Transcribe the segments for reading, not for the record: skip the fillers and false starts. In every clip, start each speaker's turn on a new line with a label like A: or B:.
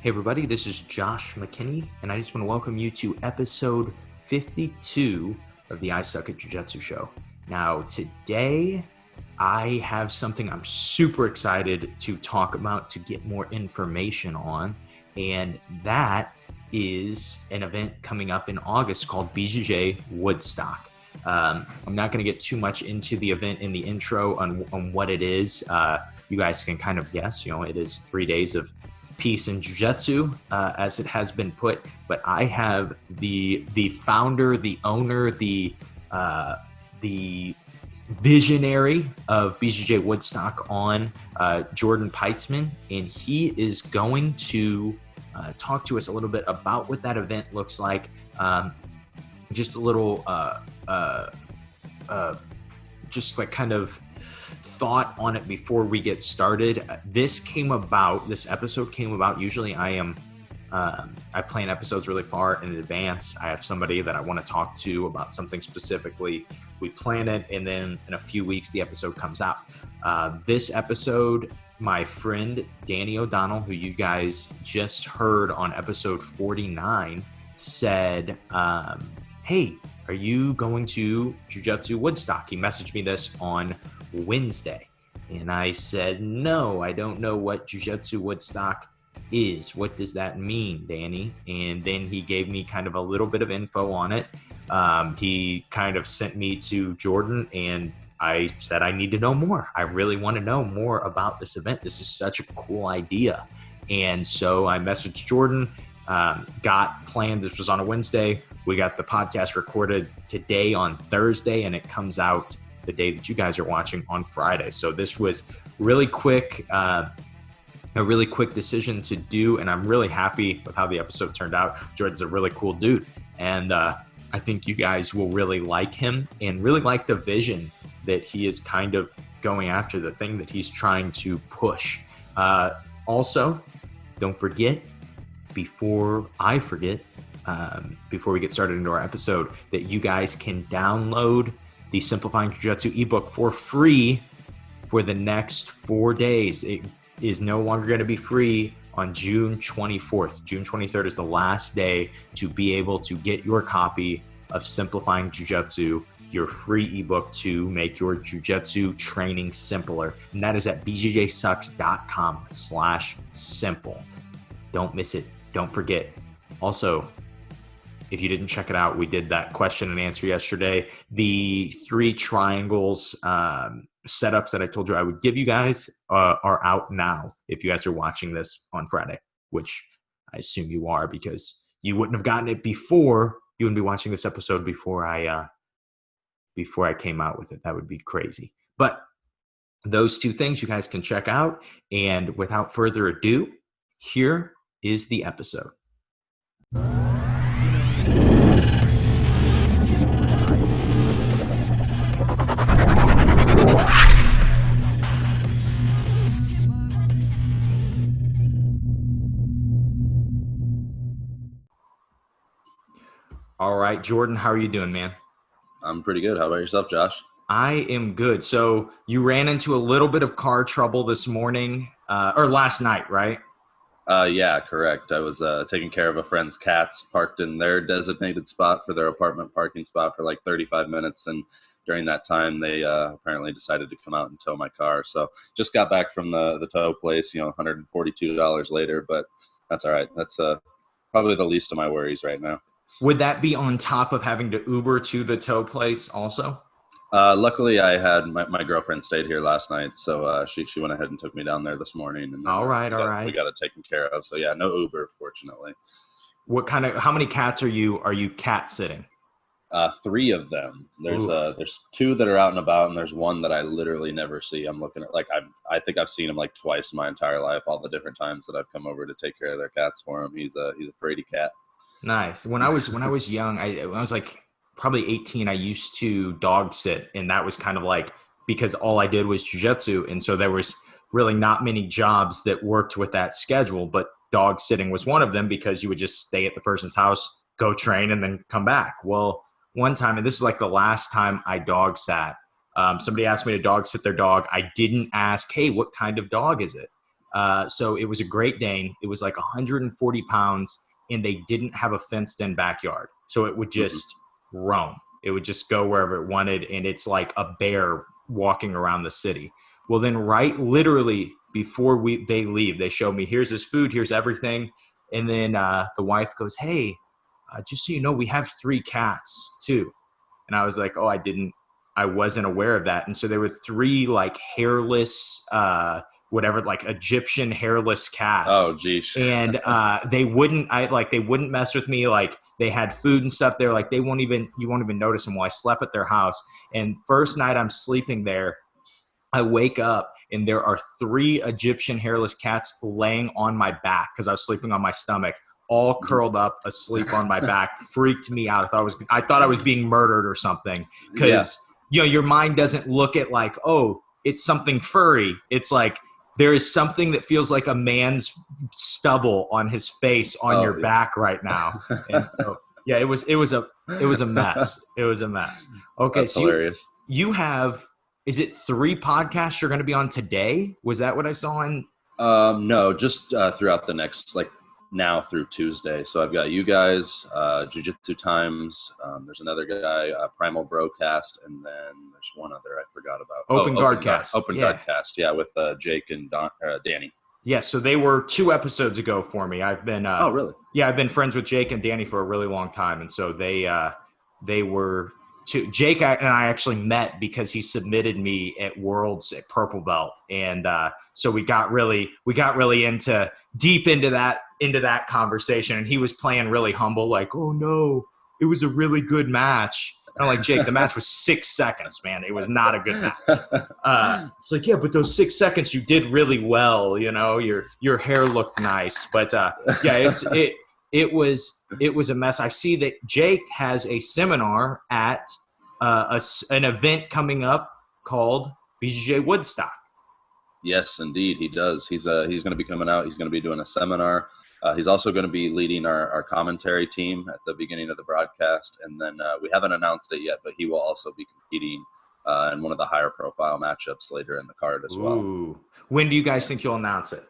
A: Hey everybody, this is Josh McKinney, and I just want to welcome you to episode 52 of the I Suck at Jiu-Jitsu show. Now, today I have something I'm super excited to talk about, to get more information on, and that is an event coming up in August called Bjj Woodstock. I'm not going to get too much into the event in the intro on what it is. You guys can kind of guess, it is 3 days of peace in Jiu-Jitsu, as it has been put, but I have the founder, the owner, the visionary of Bjj Woodstock on, Jordan Peitzman, and he is going to talk to us a little bit about what that event looks like. Just a little, just like kind of thought on it before we get started. This episode came about. Usually I plan episodes really far in advance. I have somebody that I want to talk to about something specifically. We plan it, and then in a few weeks, the episode comes out. This episode, my friend Danny O'Donnell, who you guys just heard on episode 49, said, hey, are you going to Jujitsu Woodstock? He messaged me this on Wednesday, and I said, no, I don't know what Jujitsu Woodstock is. What does that mean, Danny? And then he gave me kind of a little bit of info on it. He kind of sent me to Jordan, and I said, I need to know more. I really want to know more about this event. This is such a cool idea. And so I messaged Jordan, got plans. This was on a Wednesday. We got the podcast recorded today on Thursday, and it comes out the day that you guys are watching on Friday. So this was really quick, a really quick decision to do, and I'm really happy with how the episode turned out. Jordan's a really cool dude, and I think you guys will really like him and really like the vision that he is kind of going after, the thing that he's trying to push. Also, don't forget, before we get started into our episode, that you guys can download the Simplifying Jiu-Jitsu ebook for free for the next 4 days. It is no longer going to be free on June 24th. June 23rd is the last day to be able to get your copy of Simplifying Jiu-Jitsu, your free ebook to make your jiu-jitsu training simpler. And that is at bjjsucks.com/simple. Don't miss it. Don't forget. Also, if you didn't check it out, we did that question and answer yesterday. The 3 triangles setups that I told you I would give you guys are out now. If you guys are watching this on Friday, which I assume you are, because you wouldn't have gotten it before. You wouldn't be watching this episode before I came out with it. That would be crazy. But those 2 things you guys can check out. And without further ado, here is the episode. All right, Jordan, how are you doing, man?
B: I'm pretty good. How about yourself, Josh?
A: I am good. So you ran into a little bit of car trouble this morning, or last night, right?
B: Yeah, correct. I was taking care of a friend's cats parked in their designated spot for their apartment parking spot for like 35 minutes. And during that time, they apparently decided to come out and tow my car. So just got back from the tow place, $142 later, but that's all right. That's probably the least of my worries right now.
A: Would that be on top of having to Uber to the tow place also?
B: Luckily, I had my girlfriend stayed here last night, so she went ahead and took me down there this morning. And
A: all right.
B: We got it taken care of. So yeah, no Uber, fortunately.
A: How many cats are you cat sitting?
B: 3 of them. There's 2 that are out and about, and there's 1 that I literally never see. I'm looking at, I think I've seen him like twice in my entire life, all the different times that I've come over to take care of their cats for him. He's a fraidy cat.
A: Nice. When I was young, I was like probably 18. I used to dog sit, and that was kind of like, because all I did was jiu-jitsu, and so there was really not many jobs that worked with that schedule. But dog sitting was one of them, because you would just stay at the person's house, go train, and then come back. Well, one time, and this is like the last time I dog sat, somebody asked me to dog sit their dog. I didn't ask, hey, what kind of dog is it? So it was a Great Dane. It was like 140 pounds, and they didn't have a fenced-in backyard. So it would just roam. It would just go wherever it wanted, and it's like a bear walking around the city. Well, then literally before they leave, they show me, here's his food, here's everything. And then the wife goes, hey, just so you know, we have 3 cats too. And I was like, oh, I wasn't aware of that. And so there were 3 like hairless, whatever, like Egyptian hairless cats.
B: Oh, geez.
A: And they wouldn't mess with me. Like they had food and stuff there. Like you won't even notice them. While I slept at their house. And first night I'm sleeping there, I wake up and there are 3 Egyptian hairless cats laying on my back because I was sleeping on my stomach, all curled up, asleep on my back. Freaked me out. I thought I was being murdered or something because your mind doesn't look at like, oh, it's something furry. It's like there is something that feels like a man's stubble on his face on your back right now. And so, yeah, it was a mess. It was a mess. Okay,
B: that's
A: so
B: hilarious.
A: you have. Is it 3 podcasts you're going to be on today? Was that what I saw in?
B: No, just throughout the next, like now through Tuesday. So I've got you guys, Jiu-Jitsu Times. There's another guy, Primal Broadcast, and then there's one other I forgot about.
A: Open Guardcast.
B: Open Guardcast, yeah, with Jake and Danny.
A: Yeah, so they were 2 episodes ago for me. I've been.
B: Oh, really?
A: Yeah, I've been friends with Jake and Danny for a really long time, and so they were. Jake and I actually met because he submitted me at Worlds at Purple Belt, and so we got really deep into that conversation. And he was playing really humble, like, "Oh no, it was a really good match." And I'm like, "Jake, the match was 6 seconds, man. It was not a good match." It's like, "Yeah, but those 6 seconds, you did really well. You know, your hair looked nice." But yeah, It was a mess. I see that Jake has a seminar at an event coming up called Bjj Woodstock.
B: Yes, indeed, he does. He's going to be coming out. He's going to be doing a seminar. He's also going to be leading our commentary team at the beginning of the broadcast. And then we haven't announced it yet, but he will also be competing in one of the higher profile matchups later in the card as well.
A: Ooh. When do you guys think you'll announce it?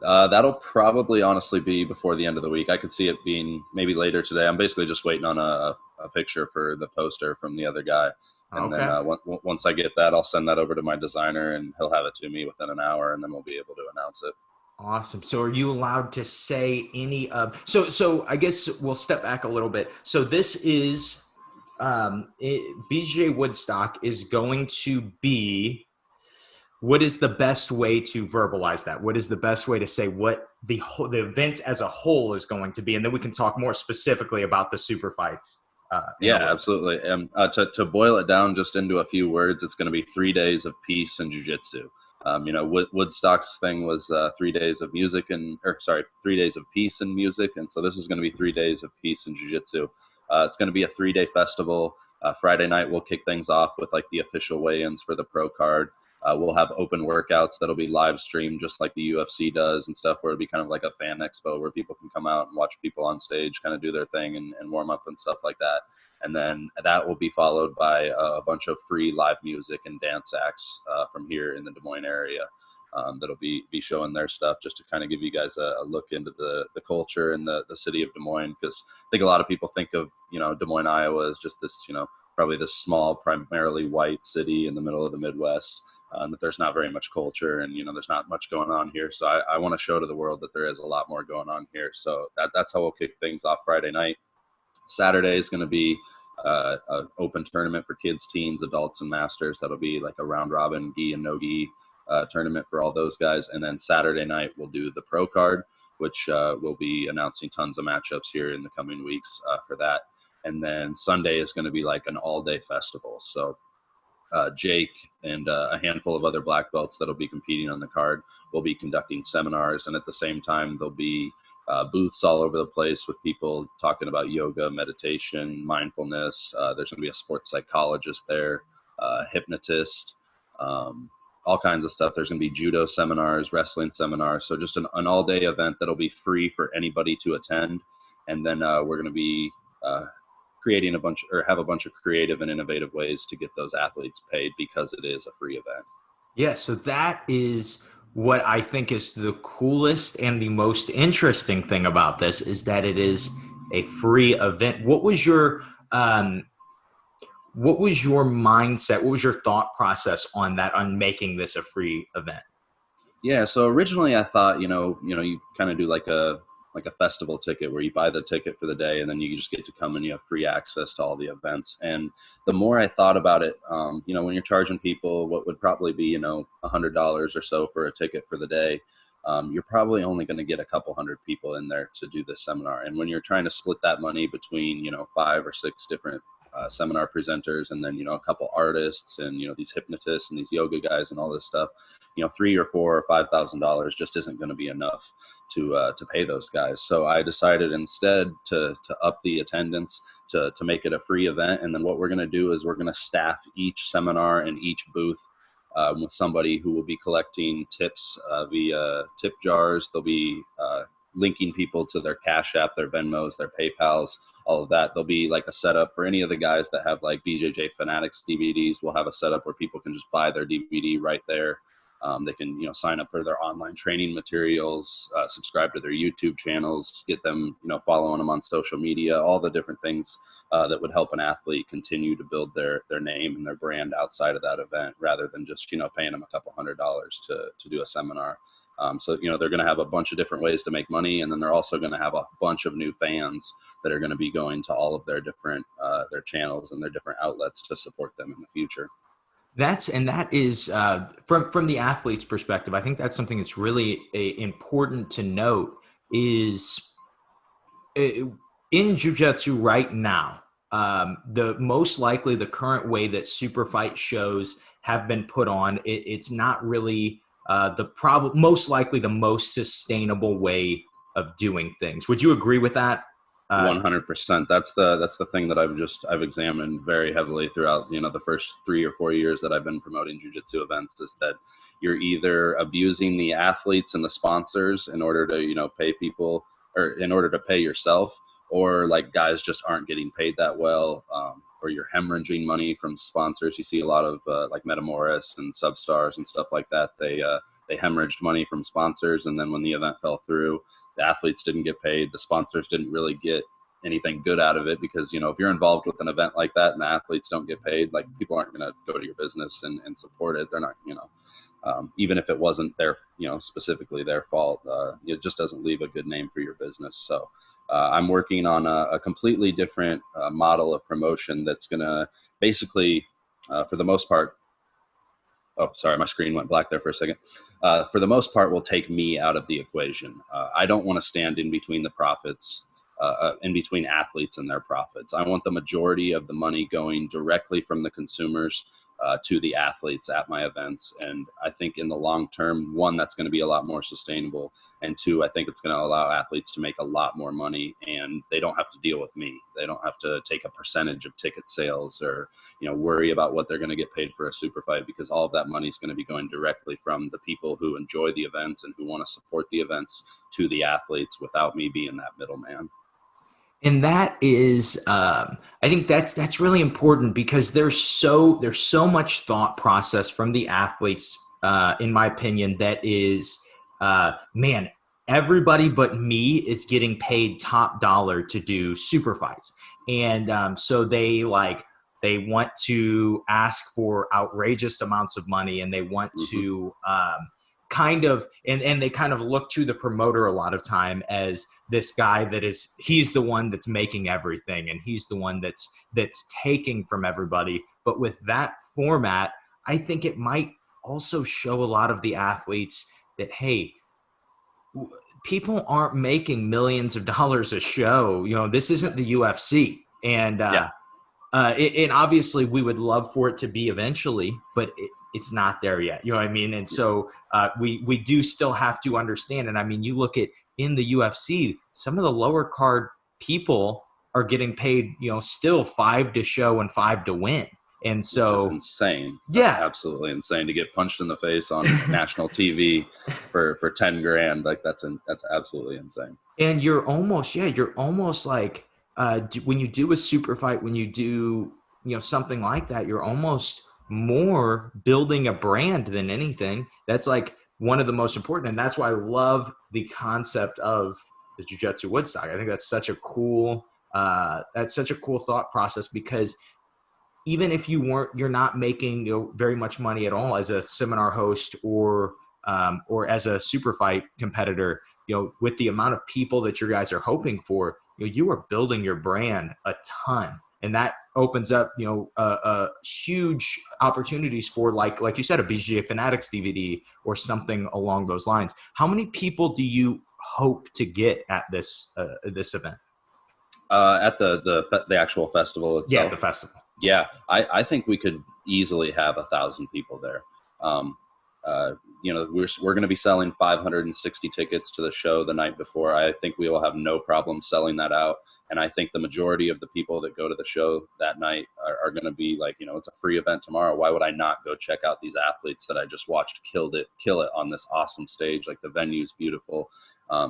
B: That'll probably honestly be before the end of the week. I could see it being maybe later today. I'm basically just waiting on a picture for the poster from the other guy. And then once I get that, I'll send that over to my designer and he'll have it to me within an hour, and then we'll be able to announce it.
A: Awesome. So are you allowed to say any of so I guess we'll step back a little bit. So this is Bjj Woodstock is going to be. What is the best way to verbalize that? What is the best way to say what the event as a whole is going to be? And then we can talk more specifically about the super fights.
B: Yeah, absolutely. To boil it down just into a few words, it's going to be 3 days of peace and jiu-jitsu. Woodstock's thing was 3 days of 3 days of peace and music. And so this is going to be 3 days of peace and jiu-jitsu. It's going to be a 3-day festival. Friday night, we'll kick things off with like the official weigh-ins for the pro card. We'll have open workouts that'll be live streamed just like the UFC does and stuff, where it'll be kind of like a fan expo where people can come out and watch people on stage kind of do their thing and warm up and stuff like that. And then that will be followed by a bunch of free live music and dance acts from here in the Des Moines area that'll be showing their stuff, just to kind of give you guys a look into the culture in the city of Des Moines. Because I think a lot of people think of, Des Moines, Iowa as just this, probably this small, primarily white city in the middle of the Midwest. That there's not very much culture and, there's not much going on here. So I want to show to the world that there is a lot more going on here. So that's how we'll kick things off Friday night. Saturday is going to be an open tournament for kids, teens, adults, and masters. That'll be like a round robin, gi and no gi tournament for all those guys. And then Saturday night, we'll do the pro card, which we'll be announcing tons of matchups here in the coming weeks for that. And then Sunday is going to be like an all-day festival. So Jake and a handful of other black belts that'll be competing on the card will be conducting seminars, and at the same time there'll be booths all over the place with people talking about yoga, meditation, mindfulness. There's going to be a sports psychologist there, hypnotist, all kinds of stuff. There's going to be judo seminars, wrestling seminars. So just an all-day event that'll be free for anybody to attend. And then we're going to be creating have a bunch of creative and innovative ways to get those athletes paid, because it is a free event.
A: Yeah, so that is what I think is the coolest and the most interesting thing about this is that it is a free event. Um, what was your mindset? What was your thought process on that, on making this a free event?
B: Yeah, so originally I thought, you kind of do like a festival ticket where you buy the ticket for the day and then you just get to come and you have free access to all the events. And the more I thought about it, when you're charging people what would probably be, $100 or so for a ticket for the day, you're probably only going to get a couple hundred people in there to do this seminar. And when you're trying to split that money between, five or six different seminar presenters, and then a couple artists, and these hypnotists and these yoga guys and all this stuff, $3 or $4 or $5,000 just isn't going to be enough to pay those guys. So I decided instead to up the attendance, to make it a free event. And then what we're going to do is we're going to staff each seminar and each booth with somebody who will be collecting tips via tip jars. They'll be linking people to their Cash App, their Venmos, their PayPals, all of that. There'll be like a setup for any of the guys that have like BJJ Fanatics DVDs. We'll have a setup where people can just buy their DVD right there. They can, sign up for their online training materials, subscribe to their YouTube channels, get them, following them on social media, all the different things that would help an athlete continue to build their name and their brand outside of that event, rather than just, paying them a couple $100s to do a seminar. So, they're going to have a bunch of different ways to make money. And then they're also going to have a bunch of new fans that are going to be going to all of their different, their channels and their different outlets to support them in the future.
A: That is from the athlete's perspective. I think that's something that's really important to note is in jiu-jitsu right now. The most likely the current way that super fight shows have been put on, it's not really the problem. Most likely the most sustainable way of doing things. Would you agree with that?
B: 100%. That's the thing that I've examined very heavily throughout, the first 3 or 4 years that I've been promoting jiu-jitsu events, is that you're either abusing the athletes and the sponsors in order to, pay people, or in order to pay yourself, or like guys just aren't getting paid that well, or you're hemorrhaging money from sponsors. You see a lot of like Metamoris and Substars and stuff like that. They hemorrhaged money from sponsors, and then when the event fell through, the athletes didn't get paid. The sponsors didn't really get anything good out of it, because, if you're involved with an event like that and the athletes don't get paid, like, people aren't going to go to your business and support it. They're not, even if it wasn't their, specifically their fault, it just doesn't leave a good name for your business. So I'm working on a completely different model of promotion that's going to basically, for the most part, oh, sorry, my screen went black there for a second. For the most part, will take me out of the equation. I don't want to stand in between the profits, in between athletes and their profits. I want the majority of the money going directly from the consumers to the athletes at my events. And I think in the long term, one, that's going to be a lot more sustainable. And two, I think it's going to allow athletes to make a lot more money, and they don't have to deal with me. They don't have to take a percentage of ticket sales, or, worry about what they're going to get paid for a super fight, because all of that money is going to be going directly from the people who enjoy the events and who want to support the events to the athletes, without me being that middleman.
A: And that is, I think that's really important, because there's so much thought process from the athletes, in my opinion, that is, man, everybody but me is getting paid top dollar to do super fights, and so they want to ask for outrageous amounts of money, and they want to and they kind of look to the promoter a lot of time as this guy he's the one that's making everything, and he's the one that's taking from everybody. But with that format, I think it might also show a lot of the athletes that, hey, people aren't making millions of dollars a show. This isn't the UFC. And and obviously we would love for it to be eventually, but it's not there yet. You know what I mean? And so we do still have to understand. And I mean, you look at in the UFC, some of the lower card people are getting paid, still 5 to show and 5 to win. And so,
B: which is insane.
A: That's
B: absolutely insane to get punched in the face on national TV for 10 grand. Like that's absolutely insane.
A: And you're almost like, when you do a super fight, when you do, something like that, you're almost more building a brand than anything. That's like one of the most important, and that's why I love the concept of the Bjj Woodstock. I think that's such a cool thought process, because even if you're not making very much money at all as a seminar host or as a super fight competitor, with the amount of people that you guys are hoping for, you are building your brand a ton, and that opens up huge opportunities for like you said, a BJJ Fanatics DVD or something along those lines. How many people do you hope to get at this event?
B: At the actual festival itself?
A: Yeah, the festival.
B: Yeah, I think we could easily have 1,000 people there. We're going to be selling 560 tickets to the show the night before. I think we will have no problem selling that out. And I think the majority of the people that go to the show that night are going to be like, it's a free event tomorrow. Why would I not go check out these athletes that I just watched kill it on this awesome stage? Like, the venue's beautiful.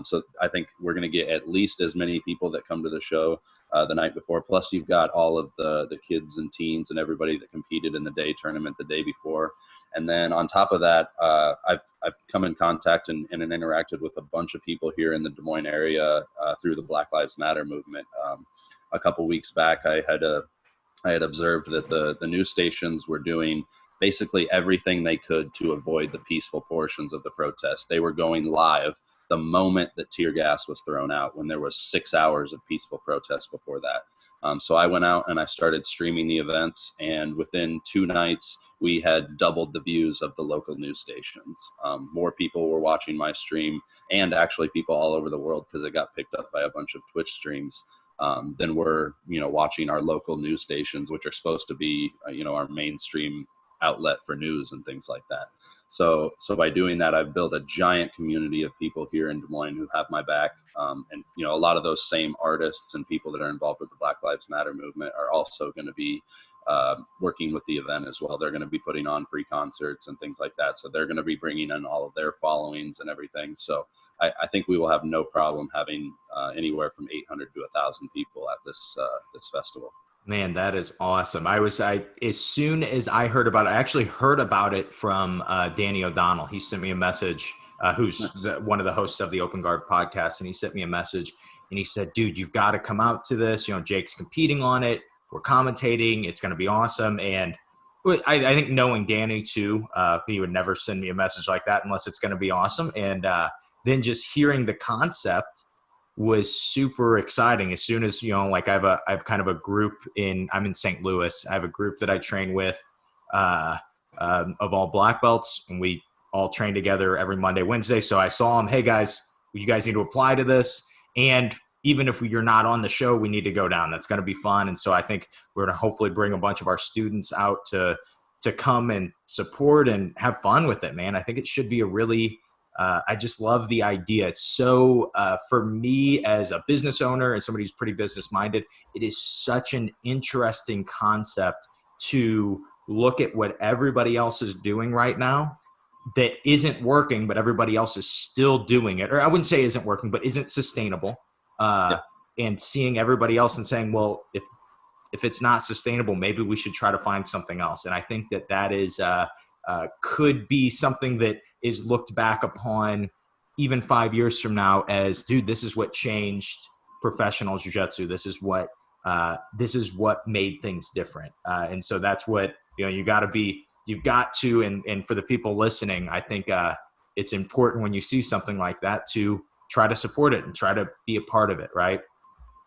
B: So I think we're going to get at least as many people that come to the show the night before. Plus, you've got all of the kids and teens and everybody that competed in the day tournament the day before. And then on top of that, I've come in contact and interacted with a bunch of people here in the Des Moines area through the Black Lives Matter movement. A couple weeks back, I had observed that the news stations were doing basically everything they could to avoid the peaceful portions of the protest. They were going live the moment that tear gas was thrown out, when there was 6 hours of peaceful protest before that. So I went out and I started streaming the events, and within 2 nights, we had doubled the views of the local news stations. More people were watching my stream, and actually people all over the world, because it got picked up by a bunch of Twitch streams, than were watching our local news stations, which are supposed to be our mainstream outlet for news and things like that. So by doing that, I've built a giant community of people here in Des Moines who have my back. And a lot of those same artists and people that are involved with the Black Lives Matter movement are also going to be working with the event as well. They're going to be putting on free concerts and things like that. So they're going to be bringing in all of their followings and everything. So I think we will have no problem having anywhere from 800 to 1,000 people at this festival.
A: Man, that is awesome. As soon as I heard about it, I actually heard about it from Danny O'Donnell. He sent me a message, who's one of the hosts of the Open Guard podcast. And he sent me a message and he said, dude, you've got to come out to this. Jake's competing on it. We're commentating. It's going to be awesome. And I think knowing Danny too, he would never send me a message like that unless it's going to be awesome. And then just hearing the concept was super exciting. As soon as, I have kind of a group I'm in St. Louis. I have a group that I train with of all black belts, and we all train together every Monday, Wednesday. So I saw them, hey guys, you guys need to apply to this. And even if you're not on the show, we need to go down. That's going to be fun. And so I think we're going to hopefully bring a bunch of our students out to come and support and have fun with it, man. I think it should be a really, I just love the idea. It's so, for me as a business owner and somebody who's pretty business minded, it is such an interesting concept to look at what everybody else is doing right now that isn't working, but everybody else is still doing it. Or I wouldn't say isn't working, but isn't sustainable. And seeing everybody else and saying, well, if it's not sustainable, maybe we should try to find something else. And I think that is, could be something that is looked back upon even 5 years from now as, dude, this is what changed professional jiu-jitsu. This is what made things different. And so that's what, you've got to, and for the people listening, I think it's important when you see something like that to try to support it and try to be a part of it. Right.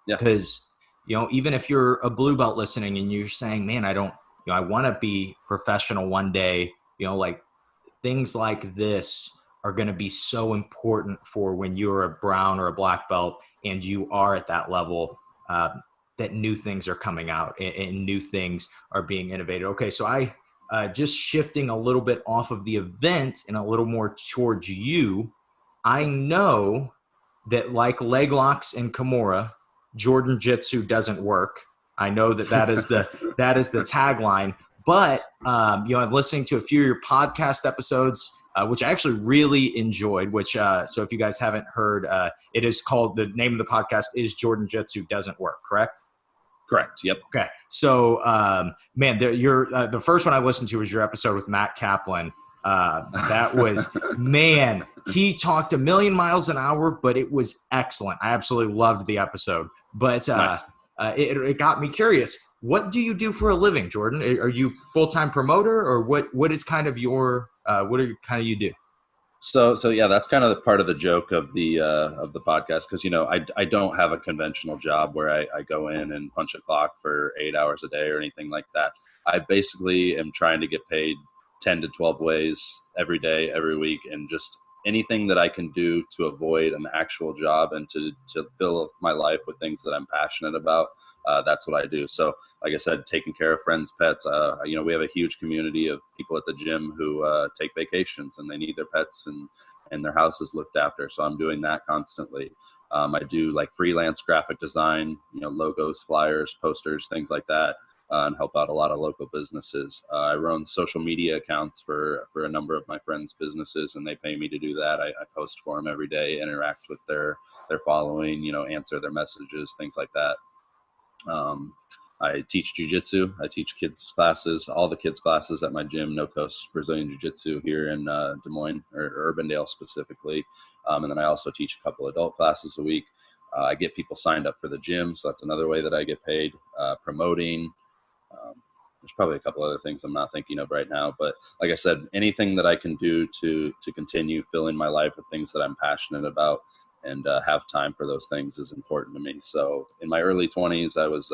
B: Yeah.
A: Because, even if you're a blue belt listening and you're saying, man, I want to be professional one day, things like this are going to be so important for when you're a brown or a black belt and you are at that level, that new things are coming out and new things are being innovated. Okay. So I, just shifting a little bit off of the event and a little more towards you, I know that like leg locks and Kimura, Jordan Jitsu doesn't work. I know that is the tagline. But, I'm listening to a few of your podcast episodes, which I actually really enjoyed, so if you guys haven't heard, it is called, the name of the podcast is Jordan Jitsu Doesn't Work, correct?
B: Correct. Yep.
A: Okay. So, man, the first one I listened to was your episode with Matt Kaplan. That was, man, he talked a million miles an hour, but it was excellent. I absolutely loved the episode. But
B: Nice.
A: it got me curious. What do you do for a living, Jordan? Are you full-time promoter, or what is kind of your what are kind of you do?
B: So yeah, that's kind of the part of the joke of the podcast, because I don't have a conventional job where I go in and punch a clock for 8 hours a day or anything like that. I basically am trying to get paid 10 to 12 ways every day, every week, and just anything that I can do to avoid an actual job and to fill my life with things that I'm passionate about. That's what I do. So, like I said, taking care of friends' pets. We have a huge community of people at the gym who take vacations and they need their pets and their houses looked after. So I'm doing that constantly. I do like freelance graphic design, logos, flyers, posters, things like that. And help out a lot of local businesses. I run social media accounts for a number of my friends' businesses, and they pay me to do that. I post for them every day, interact with their following, answer their messages, things like that. I teach Jujitsu. I teach kids classes, all the kids classes at my gym, No Coast Brazilian Jiu-Jitsu here in Des Moines, or Urbandale specifically. And then I also teach a couple adult classes a week. I get people signed up for the gym, so that's another way that I get paid. Promoting. There's probably a couple other things I'm not thinking of right now, but like I said, anything that I can do to continue filling my life with things that I'm passionate about and have time for those things is important to me. So in my early 20s, I was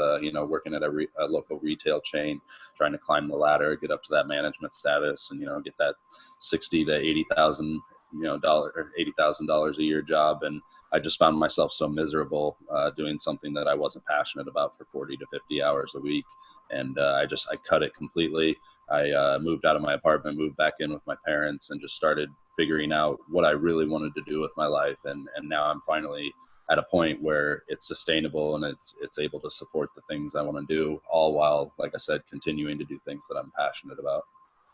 B: working at a local retail chain, trying to climb the ladder, get up to that management status, and get that 60 to 80,000 $80,000 a year job. And I just found myself so miserable doing something that I wasn't passionate about for 40 to 50 hours a week. And I cut it completely. I moved out of my apartment, moved back in with my parents, and just started figuring out what I really wanted to do with my life. And now I'm finally at a point where it's sustainable and it's able to support the things I want to do, all while, like I said, continuing to do things that I'm passionate about.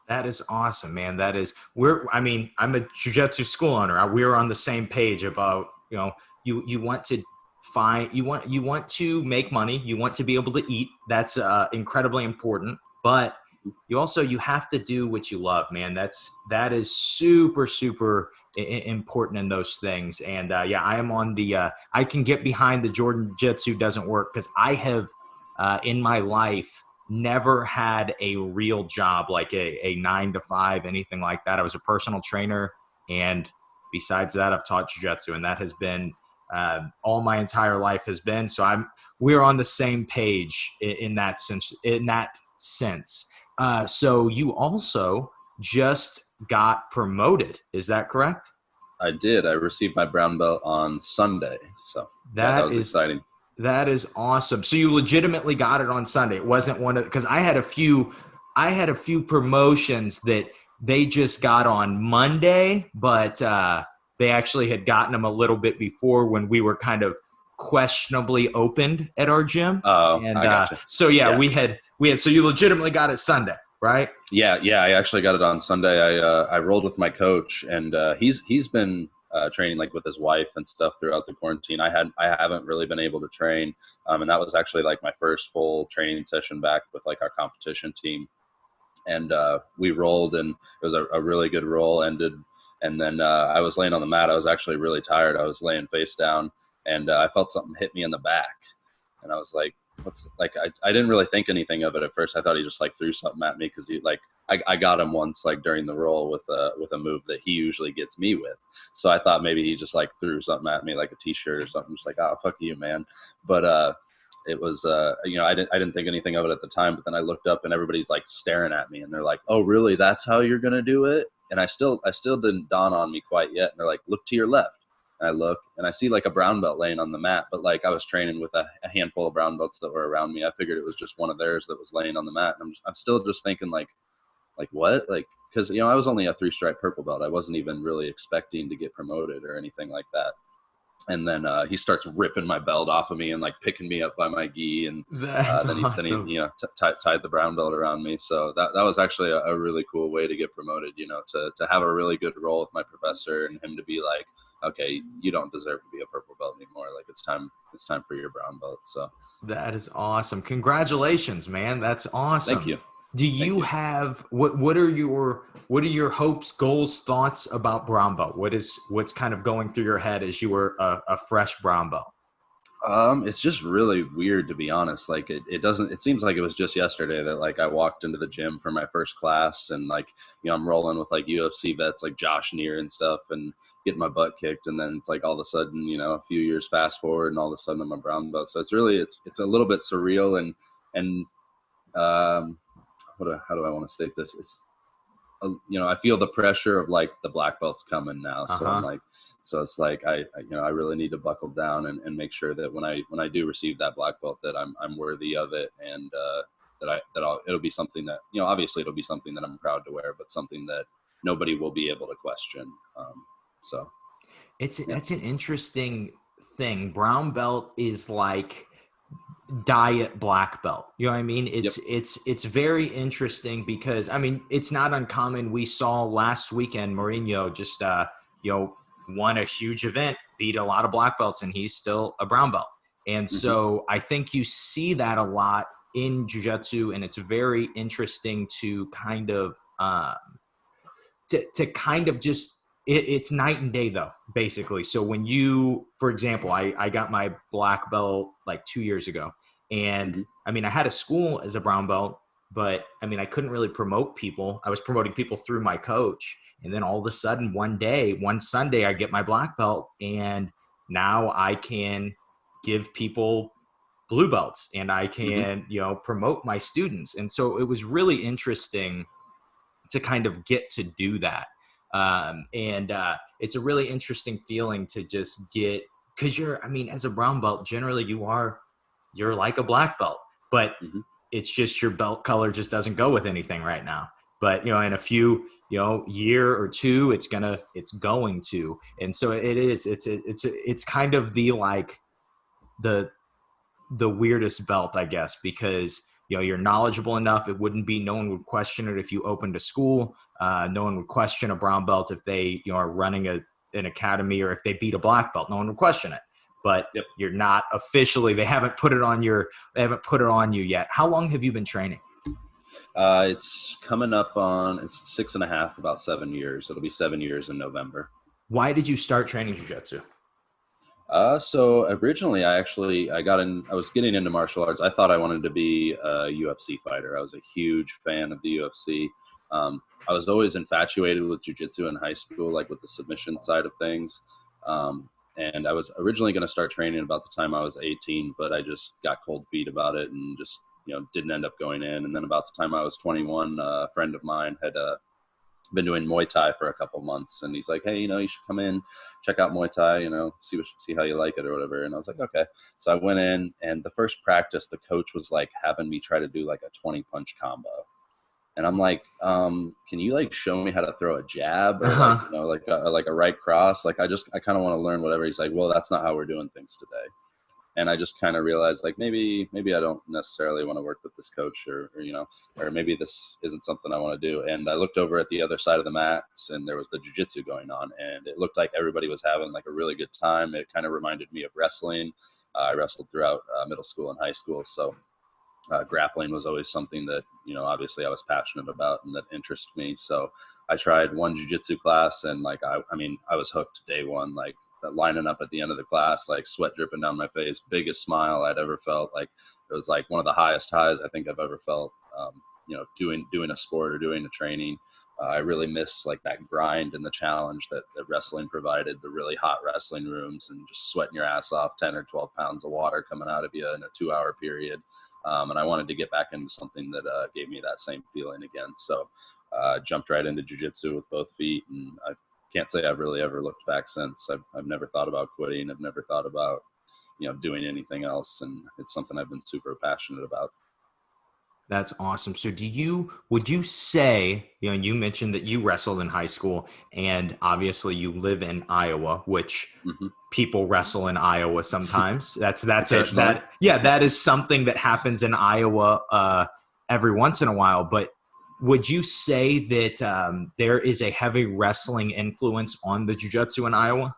A: That is awesome, man. I'm a jiu-jitsu school owner. We're on the same page about, you want to you want to make money. You want to be able to eat. That's incredibly important. But you have to do what you love, man. That is super, super important in those things. And I am on I can get behind the Jordan Jiu-Jitsu doesn't work, because I have in my life never had a real job, like a 9 to 5, anything like that. I was a personal trainer, and besides that, I've taught jiu-jitsu, and that has been all my entire life has been. So we're on the same page in that sense. So you also just got promoted. Is that correct?
B: I did. I received my brown belt on Sunday. So that was exciting.
A: That is awesome. So you legitimately got it on Sunday. It wasn't because I had a few promotions that they just got on Monday, but they actually had gotten them a little bit before, when we were kind of questionably opened at our gym.
B: Oh, and I gotcha.
A: So we had so you legitimately got it Sunday, right?
B: Yeah. I actually got it on Sunday. I rolled with my coach, and he's been training like with his wife and stuff throughout the quarantine. I haven't really been able to train, and that was actually like my first full training session back with like our competition team. And we rolled, and it was a really good roll. Ended, and then I was laying on the mat. I was actually really tired. I was laying face down, and I felt something hit me in the back, and I was like, I didn't really think anything of it at first. I thought he just like threw something at me, because I got him once, like during the roll with a move that he usually gets me with. So I thought maybe he just like threw something at me, like a t-shirt or something, just like, oh, fuck you, man. But it was I didn't think anything of it at the time, but then I looked up and everybody's like staring at me, and they're like, oh really, that's how you're gonna do it? And I still didn't dawn on me quite yet. And they're like, look to your left. And I look, and I see like a brown belt laying on the mat, but like I was training with a handful of brown belts that were around me. I figured it was just one of theirs that was laying on the mat. And I'm still just thinking like what? Like, because I was only a 3-stripe purple belt. I wasn't even really expecting to get promoted or anything like that. And then he starts ripping my belt off of me and like picking me up by my gi, and then he tied the brown belt around me. So that was actually a really cool way to get promoted. To have a really good role with my professor, and him to be like, okay, you don't deserve to be a purple belt anymore. Like it's time for your brown belt. So
A: that is awesome. Congratulations, man. That's awesome.
B: Thank you.
A: Do
B: Thank
A: you
B: you.
A: have what are your hopes, goals, thoughts about brown belt? What's kind of going through your head as you were a fresh brown belt?
B: It's just really weird, to be honest. Like it doesn't, it seems like it was just yesterday that like I walked into the gym for my first class and like, I'm rolling with like UFC vets like Josh Neer and stuff and getting my butt kicked. And then it's like all of a sudden, a few years fast forward and all of a sudden I'm a brown belt. So it's really, it's a little bit surreal and, um, how do I want to state this? I feel the pressure of like the black belts coming now. So I'm
A: Uh-huh.
B: like, so it's like I really need to buckle down and make sure that when I do receive that black belt that I'm worthy of it and it'll be something that obviously it'll be something that I'm proud to wear, but something that nobody will be able to question. So yeah.
A: It's an interesting thing. Brown belt is like diet black belt. You know what I mean?
B: Yep.
A: It's very interesting because I mean it's not uncommon. We saw last weekend Mourinho just won a huge event, beat a lot of black belts, and he's still a brown belt. And
B: Hmm.
A: so I think you see that a lot in jiu-jitsu, and it's very interesting to kind of to kind of just it's night and day though, basically. So when you, for example, I got my black belt like 2 years ago, and
B: Hmm.
A: I mean I had a school as a brown belt, but I mean I couldn't really promote people. I was promoting people through my coach, and then all of a sudden one Sunday I get my black belt, and now I can give people blue belts and I
B: Hmm.
A: can promote my students. And so it was really interesting to kind of get to do that. And it's a really interesting feeling to just get, because I mean, as a brown belt, generally you're like a black belt, but
B: Hmm.
A: it's just your belt color just doesn't go with anything right now. But in a few year or two, it's going to, and so it's kind of the like the weirdest belt, I guess, because you're knowledgeable enough. It wouldn't be, no one would question it if you opened a school. No one would question a brown belt if they are running an academy, or if they beat a black belt. No one would question it. But
B: Yep.
A: you're not officially. They haven't put it on you yet. How long have you been training?
B: It's coming up on it's 6.5, about 7 years. It'll be 7 years in November.
A: Why did you start training jiu-jitsu?
B: So originally, I was getting into martial arts. I thought I wanted to be a UFC fighter. I was a huge fan of the UFC. I was always infatuated with jujitsu in high school, like with the submission side of things. And I was originally going to start training about the time I was 18, but I just got cold feet about it and just, didn't end up going in. And then about the time I was 21, a friend of mine had been doing Muay Thai for a couple months, and he's like, "Hey, you should come in, check out Muay Thai, see how you like it or whatever." And I was like, "Okay." So I went in, and the first practice, the coach was like having me try to do like a 20 punch combo, and I'm like, "Can you like show me how to throw a jab or like
A: Uh-huh.
B: like a right cross? Like I kind of want to learn whatever." He's like, "Well, that's not how we're doing things today." And I just kind of realized like maybe I don't necessarily want to work with this coach or maybe this isn't something I want to do. And I looked over at the other side of the mats and there was the jujitsu going on and it looked like everybody was having like a really good time. It kind of reminded me of wrestling. I wrestled throughout middle school and high school. So grappling was always something that obviously I was passionate about and that interested me. So I tried one jujitsu class and like I mean I was hooked day one. Like lining up at the end of the class, like sweat dripping down my face, biggest smile I'd ever felt. Like it was like one of the highest highs I think I've ever felt. Doing a sport or doing a training. I really missed like that grind and the challenge that wrestling provided. The really hot wrestling rooms and just sweating your ass off, 10 or 12 pounds of water coming out of you in a 2 hour period. And I wanted to get back into something that gave me that same feeling again. So jumped right into jujitsu with both feet, and I can't say I've really ever looked back since. I've never thought about quitting. I've never thought about doing anything else, and it's something I've been super passionate about.
A: That's awesome. So would you say, you mentioned that you wrestled in high school, and obviously you live in Iowa, which
B: Hmm.
A: people wrestle in Iowa sometimes.
B: Occasionally.
A: That is something that happens in Iowa every once in a while. But would you say that there is a heavy wrestling influence on the jiu-jitsu in Iowa?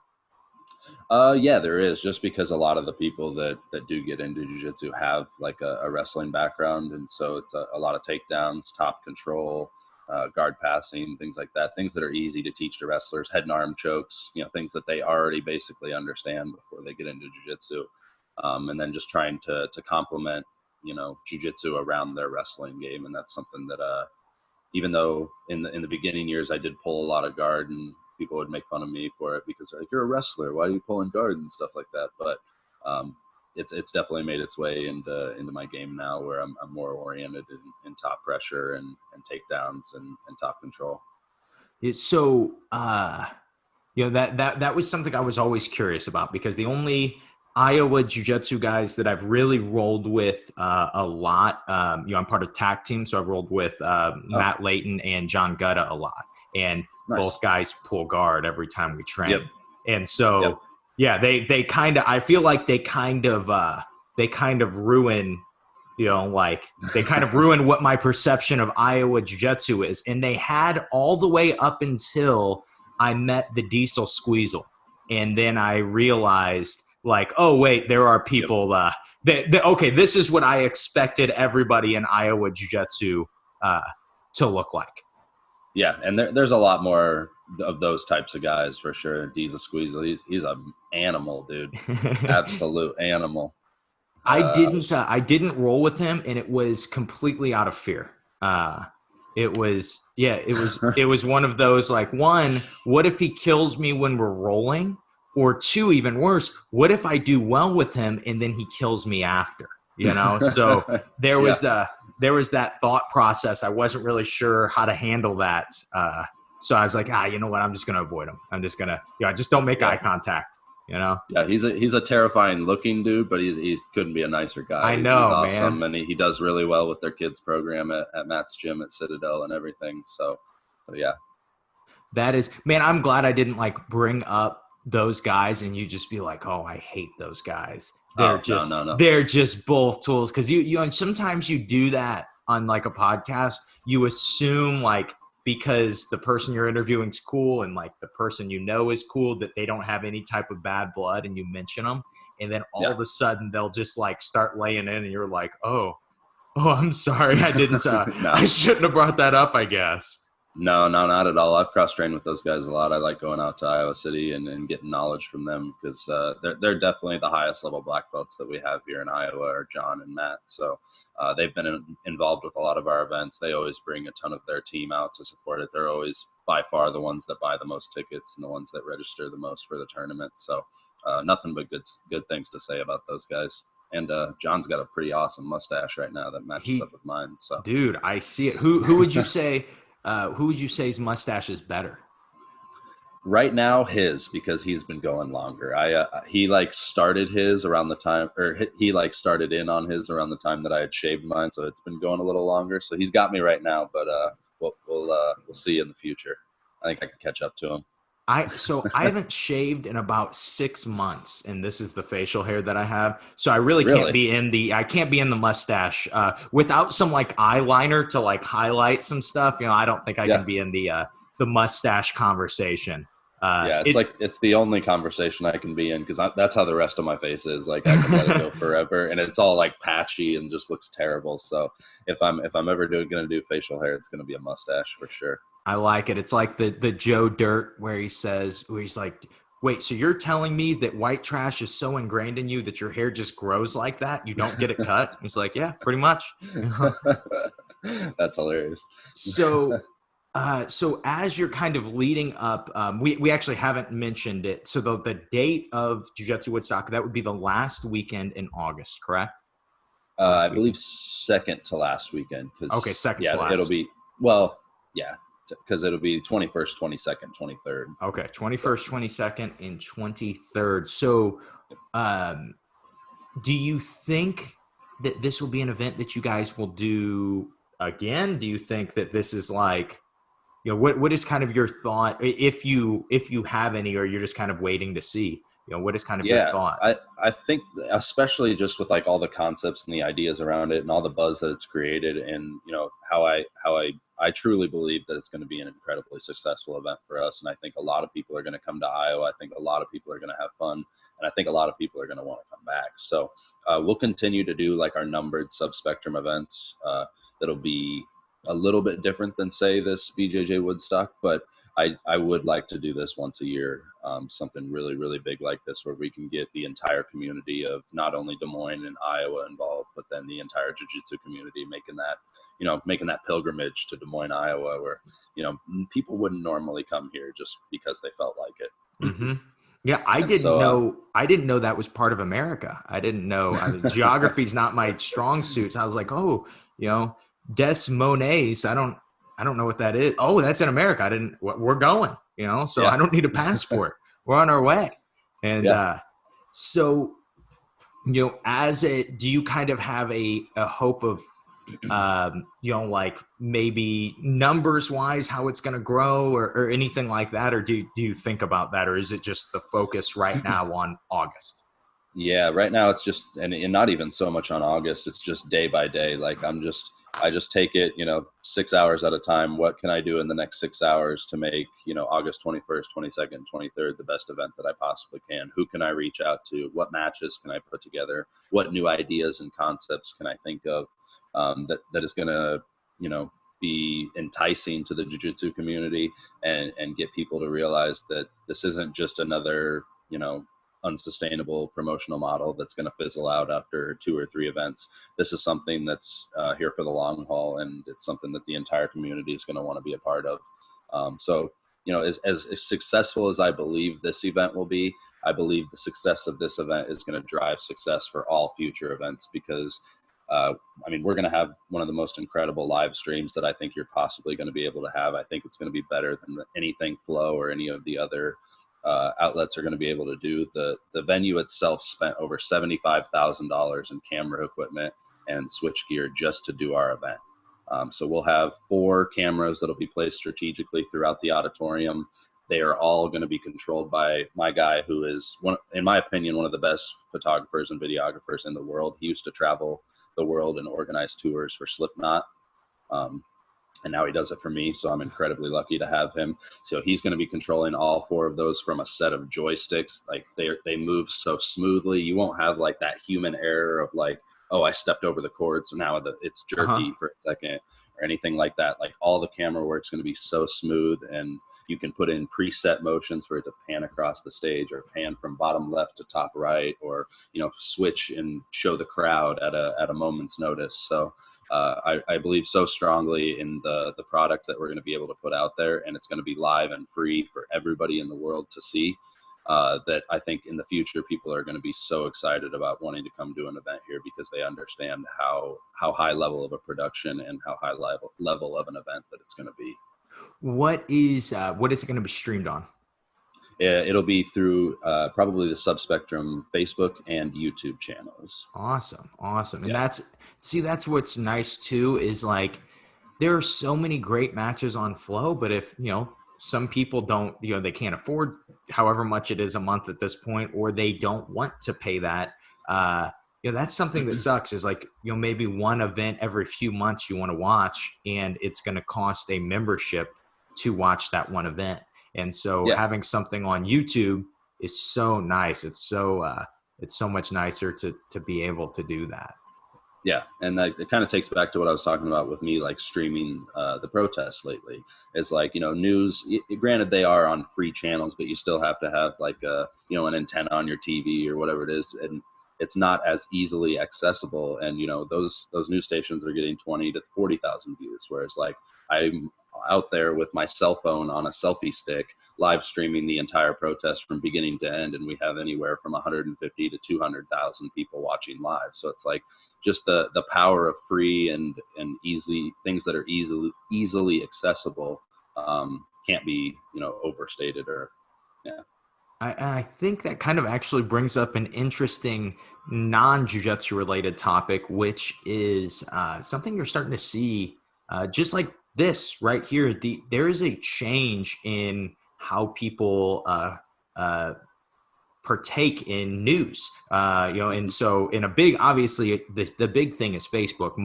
B: Yeah, there is, just because a lot of the people that do get into jiu-jitsu have like a wrestling background, and so it's a lot of takedowns, top control, guard passing, things like that. Things that are easy to teach to wrestlers, head and arm chokes, things that they already basically understand before they get into jiu-jitsu, and then just trying to complement jiu-jitsu around their wrestling game, and that's something that even though in the beginning years I did pull a lot of guard, and people would make fun of me for it because they're like, you're a wrestler, why are you pulling guard and stuff like that. But it's definitely made its way into my game now, where I'm more oriented in top pressure and takedowns and top control.
A: So, that was something I was always curious about, because the only Iowa jiu-jitsu guys that I've really rolled with a lot, I'm part of TAC team, so I've rolled with Matt Leighton and John Gutta a lot, and
B: Nice.
A: Both guys pull guard every time we train.
B: Yep.
A: And so, they kind of, I feel like they kind of ruin, they kind of ruin what my perception of Iowa jiu-jitsu is. And they had all the way up until I met the Diesel Squeezel. And then I realized, like, oh, wait, there are people okay, this is what I expected everybody in Iowa jiu-jitsu to look like.
B: Yeah, and there's a lot more of those types of guys for sure. Diesel Squeezel, he's an animal, dude. Absolute animal.
A: I didn't roll with him, and it was completely out of fear. It was one of those, like, one, what if he kills me when we're rolling? Or two, even worse, what if I do well with him and then he kills me after? So there was that thought process. I wasn't really sure how to handle that. So I was like, you know what? I'm just going to avoid him. I'm just going to, just don't make eye contact, Yeah,
B: he's a terrifying looking dude, but he couldn't be a nicer guy.
A: I know,
B: he's awesome,
A: man.
B: And he does really well with their kids program at Matt's gym at Citadel and everything. So yeah.
A: That is, man, I'm glad I didn't bring up those guys and you just be like, oh, I hate those guys. They're
B: no.
A: They're just both tools. Cause you sometimes you do that on a podcast, you assume because the person you're interviewing is cool and the person is cool, that they don't have any type of bad blood, and you mention them. And then all of a sudden they'll just start laying in, and you're like, oh, I'm sorry. I didn't, I shouldn't have brought that up, I guess.
B: No, not at all. I've cross-trained with those guys a lot. I like going out to Iowa City and getting knowledge from them, because they're definitely the highest level black belts that we have here in Iowa, are John and Matt. So they've been involved with a lot of our events. They always bring a ton of their team out to support it. They're always by far the ones that buy the most tickets and the ones that register the most for the tournament. So nothing but good things to say about those guys. And John's got a pretty awesome mustache right now that matches up with mine. So,
A: dude, I see it. Who would you say? Who would you say's mustache is better?
B: Right now, his, because he's been going longer. He started his around the time, or he started in on his around the time that I had shaved mine, so it's been going a little longer. So he's got me right now, but we'll see in the future. I think I can catch up to him.
A: I haven't shaved in about 6 months, and this is the facial hair that I have. So I really can't be in the mustache without some eyeliner to highlight some stuff. I don't think I can be in the mustache conversation.
B: It's the only conversation I can be in, because that's how the rest of my face is. I can let it go forever, and it's all patchy and just looks terrible. So if I'm ever going to do facial hair, it's going to be a mustache for sure.
A: I like it. It's like the Joe Dirt where he's like, wait, so you're telling me that white trash is so ingrained in you that your hair just grows like that? You don't get it cut? He's like, yeah, pretty much.
B: That's hilarious.
A: So as you're kind of leading up, we actually haven't mentioned it. So the date of Bjj Woodstock, that would be the last weekend in August, correct?
B: I believe second to last weekend.
A: Okay, second to last.
B: It'll be, because it'll be 21st, 22nd, 23rd.
A: Okay, 21st, 22nd, and 23rd. So do you think that this will be an event that you guys will do again? Do you think that this is what is kind of your thought, if you have any, or you're just kind of waiting to see? What is kind of your
B: Yeah,
A: thought?
B: I think especially just with like all the concepts and the ideas around it and all the buzz that it's created, and how I truly believe that it's going to be an incredibly successful event for us. And I think a lot of people are going to come to Iowa. I think a lot of people are going to have fun, and I think a lot of people are going to want to come back. So we'll continue to do like our numbered subspectrum events. That'll be a little bit different than say this BJJ Woodstock, but I would like to do this once a year, something really, really big like this, where we can get the entire community of not only Des Moines and Iowa involved, but then the entire Jiu-Jitsu community making that pilgrimage to Des Moines, Iowa, where, people wouldn't normally come here just because they felt like it.
A: Mm-hmm. Yeah, I
B: And
A: didn't
B: so,
A: know. I didn't know that was part of America. I didn't know. Geography's not my strong suit. I was like, oh, Des Moines. I don't know what that is. Oh, that's in America. I didn't. We're going. So
B: yeah,
A: I don't need a passport. We're on our way. And
B: yeah.
A: so, do you kind of have a hope of like maybe numbers wise how it's going to grow or anything like that, or do you think about that, or is it just the focus right now on August?
B: Yeah, right now it's just, and not even so much on August. It's just day by day. Like I just take it, 6 hours at a time. What can I do in the next 6 hours to make, August 21st, 22nd, 23rd, the best event that I possibly can? Who can I reach out to? What matches can I put together? What new ideas and concepts can I think of, that is going to, be enticing to the jiu-jitsu community, and get people to realize that this isn't just another, unsustainable promotional model that's going to fizzle out after 2 or 3 events. This is something that's here for the long haul, and it's something that the entire community is going to want to be a part of. So, as successful as I believe this event will be, I believe the success of this event is going to drive success for all future events, because we're going to have one of the most incredible live streams that I think you're possibly going to be able to have. I think it's going to be better than anything Flow or any of the other outlets are going to be able to do. The venue itself spent over $75,000 in camera equipment and switch gear just to do our event. So we'll have 4 cameras that'll be placed strategically throughout the auditorium. They are all going to be controlled by my guy, who is, in my opinion, one of the best photographers and videographers in the world. He used to travel the world and organize tours for Slipknot. And now he does it for me, so I'm incredibly lucky to have him. So he's going to be controlling all 4 of those from a set of joysticks. Like they move so smoothly. You won't have like that human error of like, oh, I stepped over the cord, so now it's jerky for a second, or anything like that. Like all the camera work's going to be so smooth, and you can put in preset motions for it to pan across the stage, or pan from bottom left to top right, or switch and show the crowd at a moment's notice. So I believe so strongly in the product that we're going to be able to put out there, and it's going to be live and free for everybody in the world to see. That I think in the future people are going to be so excited about wanting to come to an event here, because they understand how high level of a production and how high level of an event that it's going to be.
A: What is it going to be streamed on?
B: It'll be through probably the Subspectrum Facebook and YouTube channels.
A: Awesome. And
B: Yeah.
A: that's what's nice too, is like there are so many great matches on Flow, but if some people don't, they can't afford however much it is a month at this point, or they don't want to pay that. That's something that sucks, is like, maybe one event every few months you want to watch, and it's going to cost a membership to watch that one event. And so having something on YouTube is so nice. It's so much nicer to be able to do that.
B: Yeah, and it kind of takes back to what I was talking about with me, like streaming the protests lately. It's like, news. Granted, they are on free channels, but you still have to have like an antenna on your TV or whatever it is, and it's not as easily accessible. And those news stations are getting 20 to 40,000 views, whereas like I'm out there with my cell phone on a selfie stick, live streaming the entire protest from beginning to end, and we have anywhere from 150 to 200,000 people watching live. So it's like just the power of free and easy things that are easily accessible can't be overstated. Or
A: I think that kind of actually brings up an interesting non-jiu-jitsu related topic, which is something you're starting to see just like this right here. There is a change in how people partake in news, and so in a big, obviously the big thing is Facebook.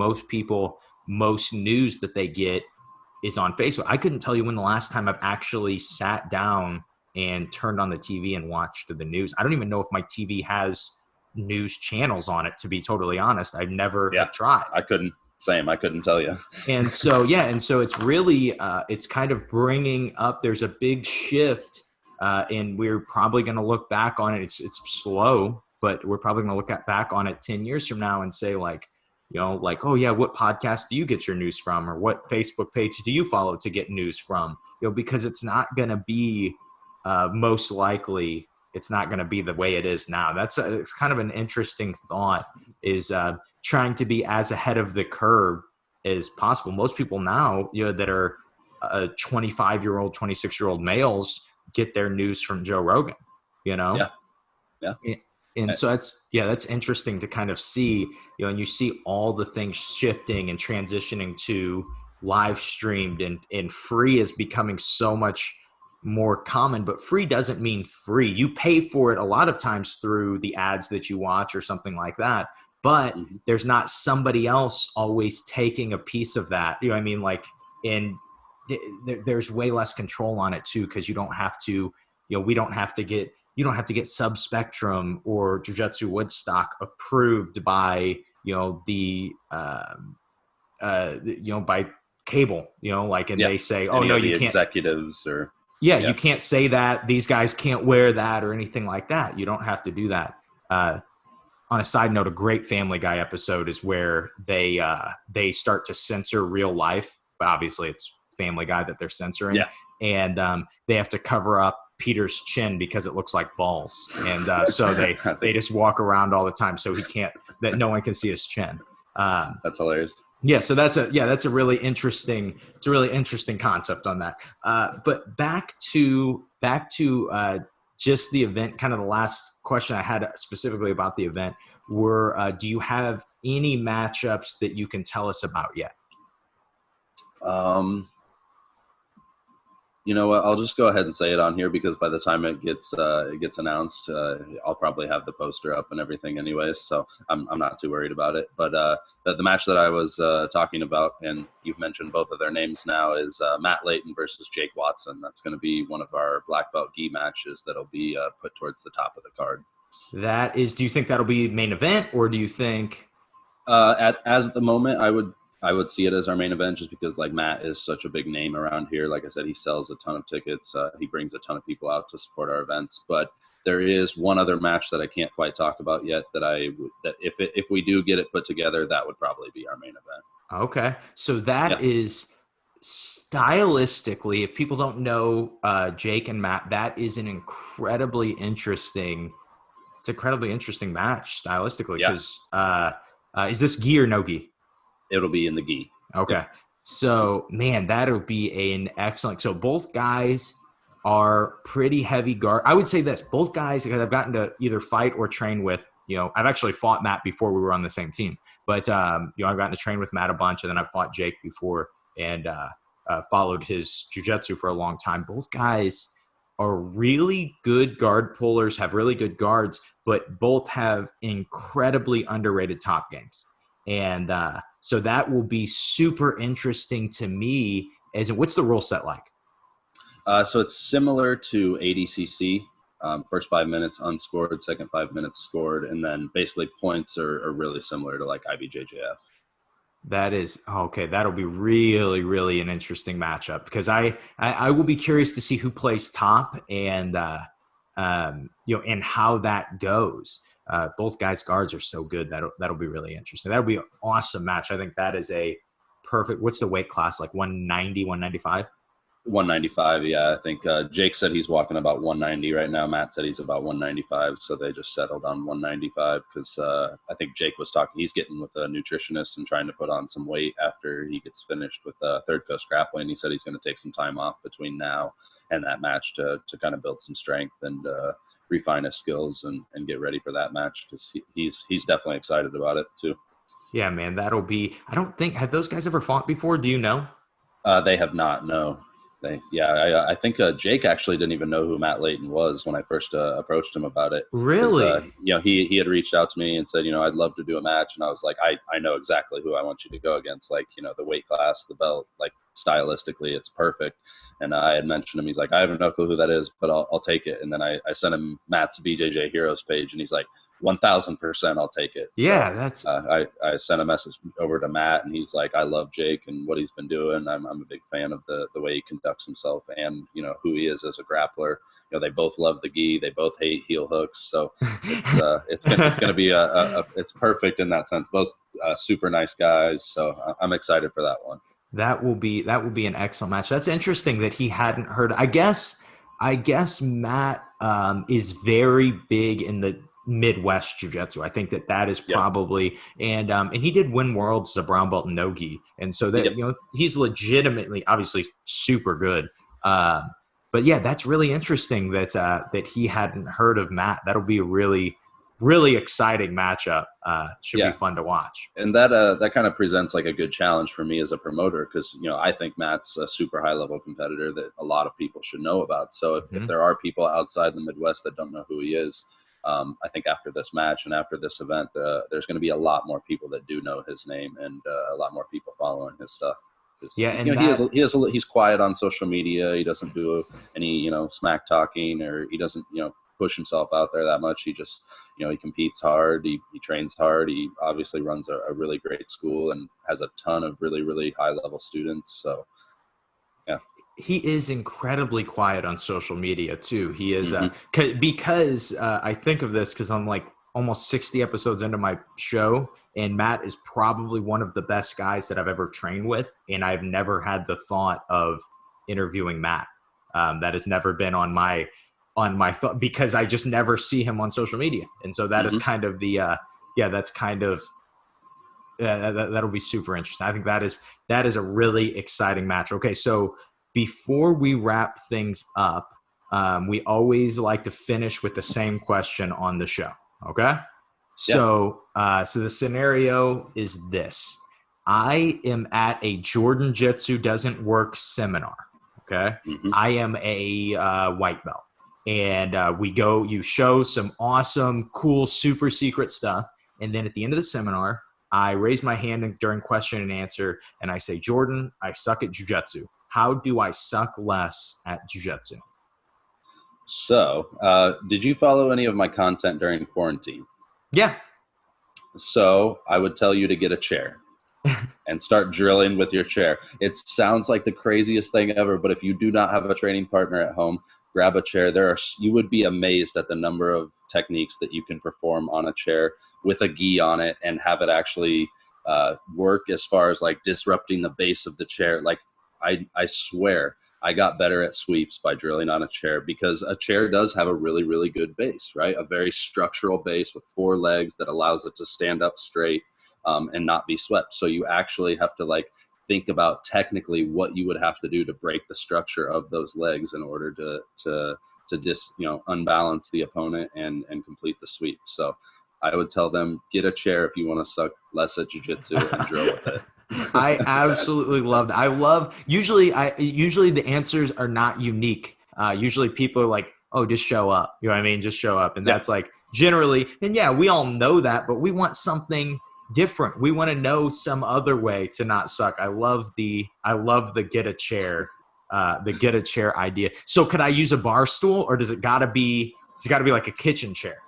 A: Most news that they get is on Facebook. I couldn't tell you when the last time I've actually sat down and turned on the TV and watched the news. I don't even know if my TV has news channels on it, to be totally honest. I've never have tried.
B: I couldn't tell you.
A: And so it's really it's kind of bringing up, there's a big shift, and we're probably going to look back on it. It's slow, but we're probably going to look back on it 10 years from now and say like, oh yeah, what podcast do you get your news from, or what Facebook page do you follow to get news from? Because it's not going to be most likely, it's not going to be the way it is now. It's kind of an interesting thought, is trying to be as ahead of the curve as possible. Most people now, that are 25-year-old, 26-year-old males get their news from Joe Rogan,
B: Yeah.
A: And so that's interesting to kind of see, and you see all the things shifting and transitioning to live streamed, and free is becoming so much more common. But free doesn't mean free. You pay for it a lot of times through the ads that you watch or something like that. But there's not somebody else always taking a piece of that. There's way less control on it too, because you don't have to, you don't have to get Subspectrum or Bjj Woodstock approved by, by cable, they say, oh, no, you can't.
B: Executives or.
A: Yeah, you can't say that. These guys can't wear that or anything like that. You don't have to do that. On a side note, a great Family Guy episode is where they start to censor real life, but obviously it's Family Guy that they're censoring.
B: Yeah.
A: And they have to cover up Peter's chin because it looks like balls. And so they just walk around all the time so that no one can see his chin.
B: That's hilarious.
A: Yeah, so that's a really interesting concept on that. But back to just the event. Kind of the last question I had specifically about the event were: do you have any matchups that you can tell us about yet?
B: You know what? I'll just go ahead and say it on here, because by the time it gets announced, I'll probably have the poster up and everything anyways. So I'm not too worried about it. But the match that I was talking about, and you've mentioned both of their names now, is Matt Leighton versus Jake Watson. That's going to be one of our black belt gi matches that'll be put towards the top of the card.
A: That is, do you think that'll be main event, or do you think?
B: At the moment, I would see it as our main event, just because like Matt is such a big name around here. Like I said, he sells a ton of tickets. He brings a ton of people out to support our events. But there is one other match that I can't quite talk about yet that if we do get it put together, that would probably be our main event.
A: Okay. So that is stylistically, if people don't know Jake and Matt, that is an incredibly interesting match stylistically. Because is this gi or no gi?
B: It'll be in the gi.
A: Okay. Yeah. So, man, that'll be an excellent. So both guys are pretty heavy guard. I would say this, both guys, because I've gotten to either fight or train with, I've actually fought Matt before we were on the same team, but, I've gotten to train with Matt a bunch, and then I've fought Jake before and followed his jiu-jitsu for a long time. Both guys are really good guard pullers, have really good guards, but both have incredibly underrated top games. And so that will be super interesting to me. What's the rule set like?
B: So it's similar to ADCC. First 5 minutes unscored, second 5 minutes scored, and then basically points are really similar to like IBJJF.
A: That is okay. That'll be really, really an interesting matchup, because I will be curious to see who plays top and and how that goes. Both guys' guards are so good. That'll be really interesting. That'll be an awesome match. I think that is a perfect. What's the weight class? Like 190, 195?
B: 195, yeah. I think Jake said he's walking about 190 right now. Matt said he's about 195, so they just settled on 195 because I think Jake was talking. He's getting with a nutritionist and trying to put on some weight after he gets finished with Third Coast Grappling. He said he's going to take some time off between now and that match to kind of build some strength and refine his skills and get ready for that match, because he's definitely excited about it too.
A: Yeah, man, that'll be. I don't think, have those guys ever fought before? Do you know?
B: They have not, no. I think Jake actually didn't even know who Matt Leighton was when I first approached him about it.
A: Really?
B: He had reached out to me and said, I'd love to do a match. And I was like, I know exactly who I want you to go against. Like, the weight class, the belt, like stylistically, it's perfect. And I had mentioned him. He's like, I have no clue who that is, but I'll take it. And then I sent him Matt's BJJ Heroes page, and he's like, 1000% I'll take it.
A: Yeah,
B: So
A: that's
B: I sent a message over to Matt, and he's like, I love Jake and what he's been doing. I'm a big fan of the way he conducts himself and who he is as a grappler. They both love the gi, they both hate heel hooks, so it's gonna be it's perfect in that sense. Both super nice guys, so I'm excited for that one.
A: That will be an excellent match. That's interesting that he hadn't heard. I guess Matt is very big in the Midwest Jiu-Jitsu. I think that is probably and he did win worlds as a brown belt in no-gi, and so that he's legitimately obviously super good. But yeah, that's really interesting that he hadn't heard of Matt. That'll be a really exciting matchup. Should be fun to watch.
B: And that kind of presents like a good challenge for me as a promoter, because I think Matt's a super high level competitor that a lot of people should know about. So if there are people outside the Midwest that don't know who he is, I think after this match and after this event, there's going to be a lot more people that do know his name, and a lot more people following his stuff.
A: Yeah, and
B: he's quiet on social media. He doesn't do any smack talking, or he doesn't push himself out there that much. He just he competes hard. He trains hard. He obviously runs a really great school and has a ton of really high level students. So yeah.
A: He is incredibly quiet on social media too. He is because I think of this because I'm like almost 60 episodes into my show, and Matt is probably one of the best guys that I've ever trained with, and I've never had the thought of interviewing Matt. That has never been on my thought, because I just never see him on social media, and so that is kind of the that's kind of that'll be super interesting. I think that is a really exciting match. Okay, so before we wrap things up, we always like to finish with the same question on the show. Okay. So, so the scenario is this: I am at a Jordan Jitsu Doesn't Work seminar. Okay. I am a white belt, and you show some awesome, cool, super secret stuff. And then at the end of the seminar, I raise my hand during question and answer, and I say, Jordan, I suck at jiu-jitsu. How do I suck less at jiu-jitsu?
B: So, did you follow any of my content during quarantine?
A: Yeah.
B: So I would tell you to get a chair and start drilling with your chair. It sounds like the craziest thing ever, but if you do not have a training partner at home, grab a chair. You would be amazed at the number of techniques that you can perform on a chair with a gi on it and have it actually work as far as like disrupting the base of the chair. Like I swear I got better at sweeps by drilling on a chair, because a chair does have a really good base, right? A very structural base with 4 legs that allows it to stand up straight and not be swept. So you actually have to like think about technically what you would have to do to break the structure of those legs in order to just unbalance the opponent and complete the sweep. So I would tell them, get a chair if you want to suck less at jiu-jitsu and drill with it.
A: I absolutely loved it. I love usually the answers are not unique. Usually people are like, oh, just show up. You know what I mean? Just show up. And that's like generally, and yeah, we all know that, but we want something different. We want to know some other way to not suck. I love the get a chair idea. So could I use a bar stool, or does it gotta be like a kitchen chair?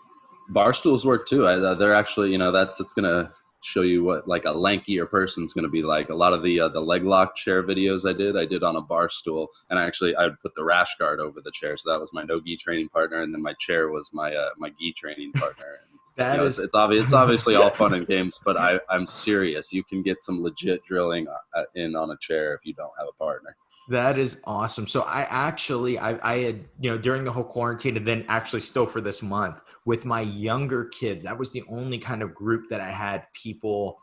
B: Bar stools work too. They're actually, that's gonna show you what like a lankier person's gonna be like. A lot of the leg lock chair videos I did on a bar stool, and I would put the rash guard over the chair, so that was my no gi training partner, and then my chair was my my gi training partner. And, it's obviously all fun and games, but I'm serious. You can get some legit drilling in on a chair if you don't have a partner.
A: That is awesome. So I had, during the whole quarantine, and then actually still for this month with my younger kids, that was the only kind of group that I had people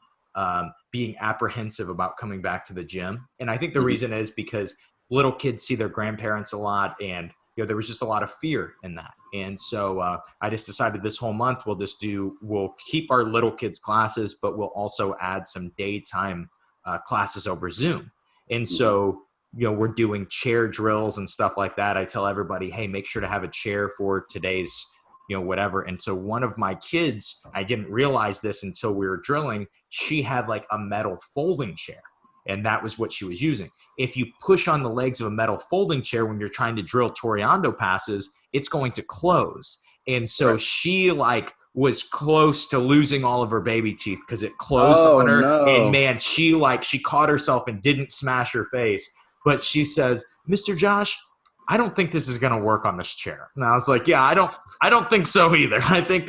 A: being apprehensive about coming back to the gym. And I think the reason is because little kids see their grandparents a lot, and there was just a lot of fear in that. And so I just decided this whole month we'll keep our little kids classes, but we'll also add some daytime classes over Zoom. And so we're doing chair drills and stuff like that, I tell everybody, hey, make sure to have a chair for today's, whatever. And so one of my kids, I didn't realize this until we were drilling, she had like a metal folding chair. And that was what she was using. If you push on the legs of a metal folding chair when you're trying to drill Toriando passes, it's going to close. And so she like was close to losing all of her baby teeth because it closed on her.
B: No.
A: And man, she caught herself and didn't smash her face. But she says, Mr. Josh, I don't think this is going to work on this chair. And I was like, yeah, I don't think so either. I think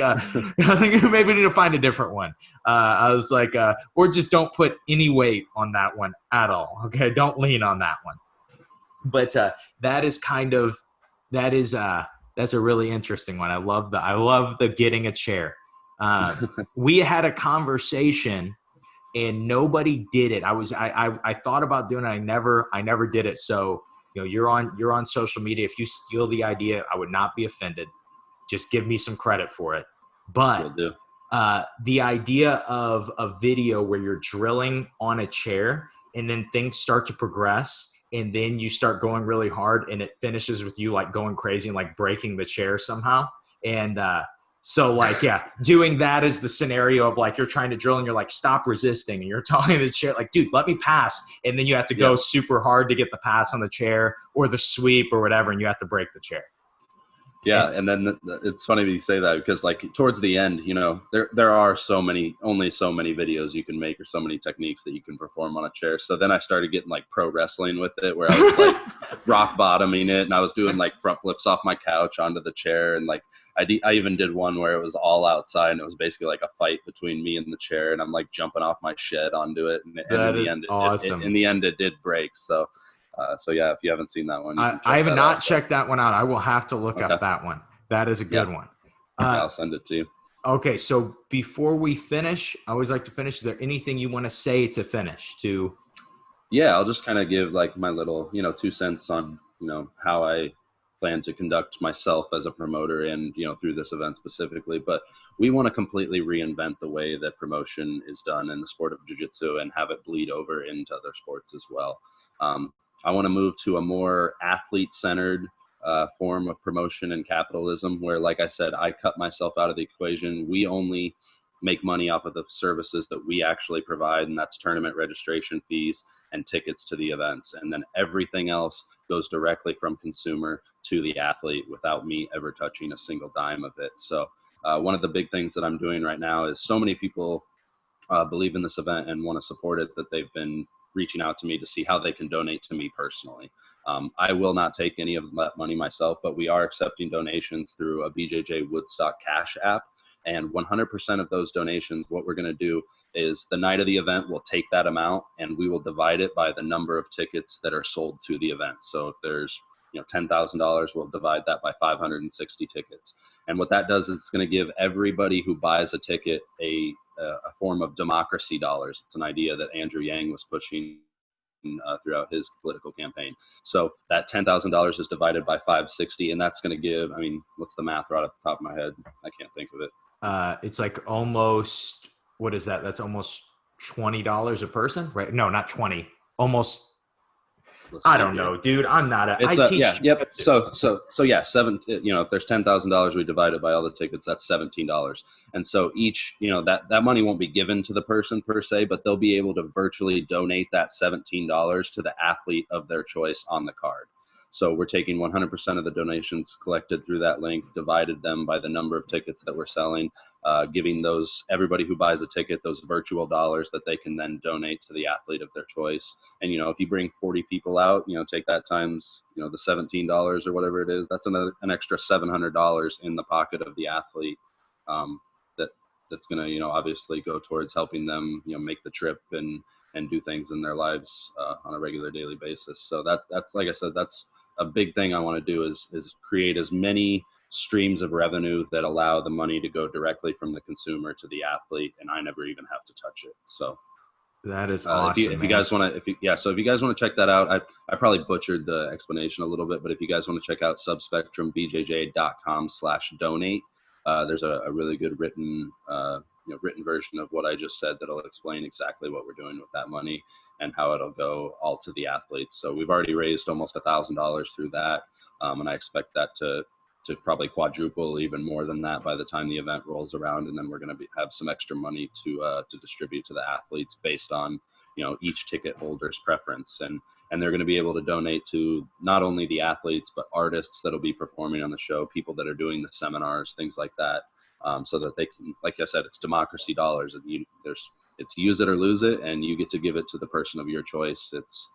A: maybe we need to find a different one. I was like, or just don't put any weight on that one at all. Okay, don't lean on that one. But that's a really interesting one. I love the getting a chair. We had a conversation and nobody did it. I thought about doing it. I never did it. So, you're on social media. If you steal the idea, I would not be offended. Just give me some credit for it. But the idea of a video where you're drilling on a chair and then things start to progress and then you start going really hard and it finishes with you like going crazy and like breaking the chair somehow. And so like, yeah, doing that is the scenario of like you're trying to drill and you're like, stop resisting. And you're telling the chair like, dude, let me pass. And then you have to go super hard to get the pass on the chair or the sweep or whatever. And you have to break the chair.
B: Yeah, and then it's funny that you say that because like towards the end, there are only so many videos you can make or so many techniques that you can perform on a chair. So then I started getting like pro wrestling with it where I was like rock bottoming it and I was doing like front flips off my couch onto the chair. And like I even did one where it was all outside and it was basically like a fight between me and the chair and I'm like jumping off my shed onto it. And in the end,
A: awesome.
B: In the end, it did break. So yeah, if you haven't seen that one,
A: I have not checked that one out. I will have to look up that one. That is a good one.
B: I'll send it to you.
A: Okay, so before we finish, I always like to finish. Is there anything you want to say to finish?
B: Yeah, I'll just kind of give like my little, 2 cents on, how I plan to conduct myself as a promoter and, through this event specifically. But we want to completely reinvent the way that promotion is done in the sport of jiu-jitsu and have it bleed over into other sports as well. I want to move to a more athlete-centered form of promotion and capitalism where, like I said, I cut myself out of the equation. We only make money off of the services that we actually provide, and that's tournament registration fees and tickets to the events. And then everything else goes directly from consumer to the athlete without me ever touching a single dime of it. So one of the big things that I'm doing right now is so many people believe in this event and want to support it that they've been reaching out to me to see how they can donate to me personally. I will not take any of that money myself, but we are accepting donations through a Bjj Woodstock Cash app. And 100% of those donations, what we're going to do is the night of the event, we'll take that amount and we will divide it by the number of tickets that are sold to the event. So if there's $10,000, we'll divide that by 560 tickets. And what that does is it's going to give everybody who buys a ticket a form of democracy dollars. It's an idea that Andrew Yang was pushing throughout his political campaign. So that $10,000 is divided by 560, and that's going to give, what's the math right off the top of my head? I can't think of it.
A: It's like almost, what is that? That's almost $20 a person, right? No, not 20, almost. I don't know, dude. I'm not I teach.
B: Yeah, yep. So yeah, if there's $10,000, we divide it by all the tickets, that's $17. And so each, that money won't be given to the person per se, but they'll be able to virtually donate that $17 to the athlete of their choice on the card. So we're taking 100% of the donations collected through that link, divided them by the number of tickets that we're selling, giving everybody who buys a ticket those virtual dollars that they can then donate to the athlete of their choice. And, if you bring 40 people out, take that times, the $17 or whatever it is, that's an extra $700 in the pocket of the athlete that's going to, obviously go towards helping them, make the trip and do things in their lives on a regular daily basis. So that's, like I said, that's a big thing I want to do is create as many streams of revenue that allow the money to go directly from the consumer to the athlete, and I never even have to touch it. So
A: that is awesome.
B: If you guys want to, so if you guys want to check that out, I probably butchered the explanation a little bit, but if you guys want to check out subspectrumbjj.com/donate, there's a really good written written version of what I just said that'll explain exactly what we're doing with that money and how it'll go all to the athletes. So we've already raised almost $1,000 through that, and I expect that to probably quadruple, even more than that, by the time the event rolls around. And then we're going to have some extra money to distribute to the athletes based on each ticket holder's preference, and they're going to be able to donate to not only the athletes but artists that'll be performing on the show, people that are doing the seminars, things like that, so that they can, like I said, it's democracy dollars, and it's use it or lose it, and you get to give it to the person of your choice. It's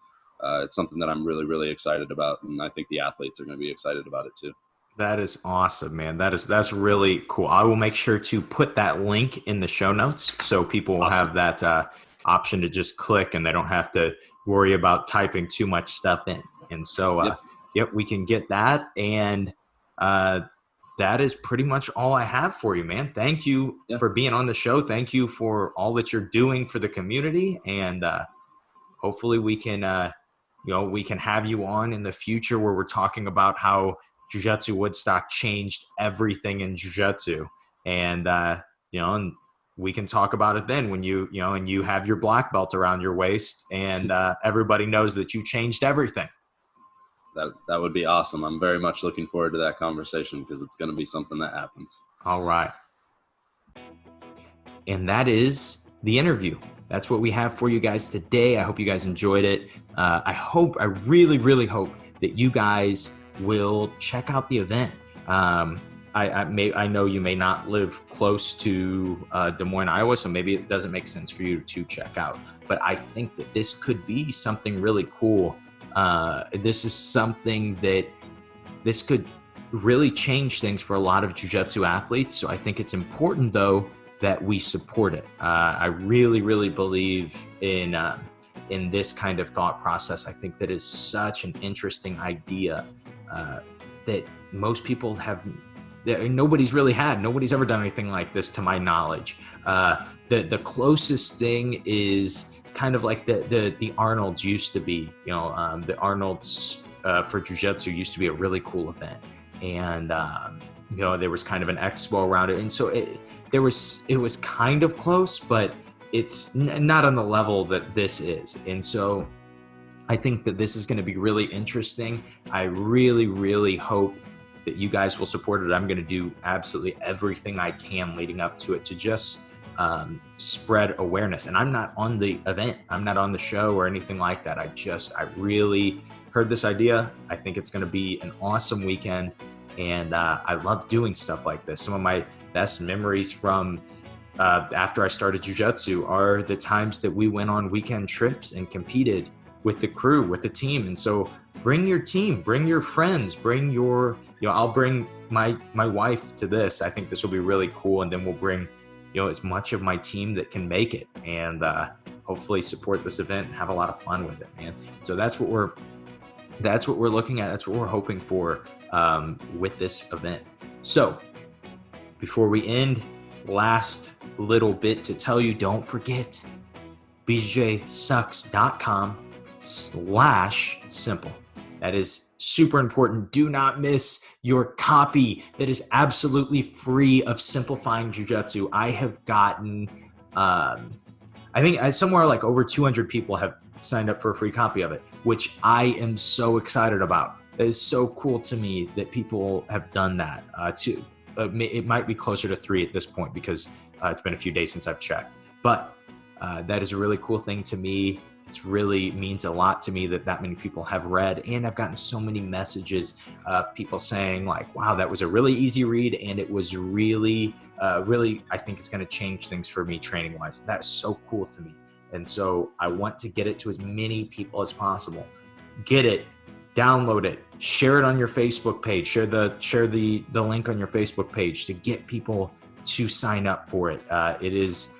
B: something that I'm really, really excited about, and I think the athletes are going to be excited about it too.
A: That is awesome, man. That's really cool. I will make sure to put that link in the show notes so people will have that option to just click, and they don't have to worry about typing too much stuff in. And so, yep, we can get that. And that is pretty much all I have for you, man. Thank you for being on the show. Thank you for all that you're doing for the community. And hopefully we can, we can have you on in the future where we're talking about how Bjj Woodstock changed everything in jiu-jitsu. And, and we can talk about it then when and you have your black belt around your waist and everybody knows that you changed everything.
B: That would be awesome. I'm very much looking forward to that conversation because it's going to be something that happens.
A: All right. And that is the interview. That's what we have for you guys today. I hope you guys enjoyed it. I really, really hope that you guys will check out the event. I know you may not live close to Des Moines, Iowa, so maybe it doesn't make sense for you to check out. But I think that this could be something really cool. This is something that this could really change things for a lot of jiu-jitsu athletes. So I think it's important, though, that we support it. I really, really believe in this kind of thought process. I think that is such an interesting idea that most people nobody's ever done anything like this to my knowledge. The closest thing is kind of like the Arnold's used to be, the Arnold's for jiu-jitsu used to be a really cool event. And, there was kind of an expo around it. And so it was kind of close, but it's not on the level that this is. And so I think that this is going to be really interesting. I really, really hope that you guys will support it. I'm going to do absolutely everything I can leading up to it to just spread awareness. And I'm not on the event. I'm not on the show or anything like that. I really heard this idea. I think it's going to be an awesome weekend. And I love doing stuff like this. Some of my best memories from after I started jiu-jitsu are the times that we went on weekend trips and competed with the crew, with the team. And so bring your team, bring your friends, bring your, I'll bring my wife to this. I think this will be really cool. And then we'll bring, as much of my team that can make it, and hopefully support this event and have a lot of fun with it, man. So that's what we're looking at. That's what we're hoping for with this event. So before we end, last little bit to tell you, don't forget bjsucks.com/simple. That is super important. Do not miss your copy that is absolutely free of Simplifying Jiu-Jitsu. I have gotten, I think somewhere like over 200 people have signed up for a free copy of it, which I am so excited about. It is so cool to me that people have done that too. It might be closer to 3 at this point because it's been a few days since I've checked. But that is a really cool thing to me. It really means a lot to me that many people have read, and I've gotten so many messages of people saying like, wow, that was a really easy read, and it was really, I think it's going to change things for me training wise. That is so cool to me. And so I want to get it to as many people as possible. Get it, download it, share it on your Facebook page, share the link on your Facebook page to get people to sign up for it. It is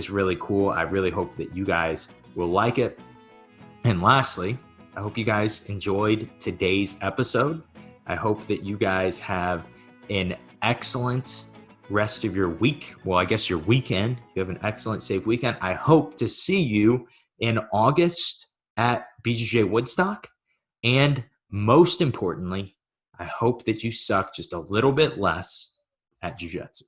A: really cool. I really hope that you guys will like it. And lastly, I hope you guys enjoyed today's episode. I hope that you guys have an excellent rest of your week. Well, I guess your weekend. You have an excellent, safe weekend. I hope to see you in August at Bjj Woodstock. And most importantly, I hope that you suck just a little bit less at jiu-jitsu.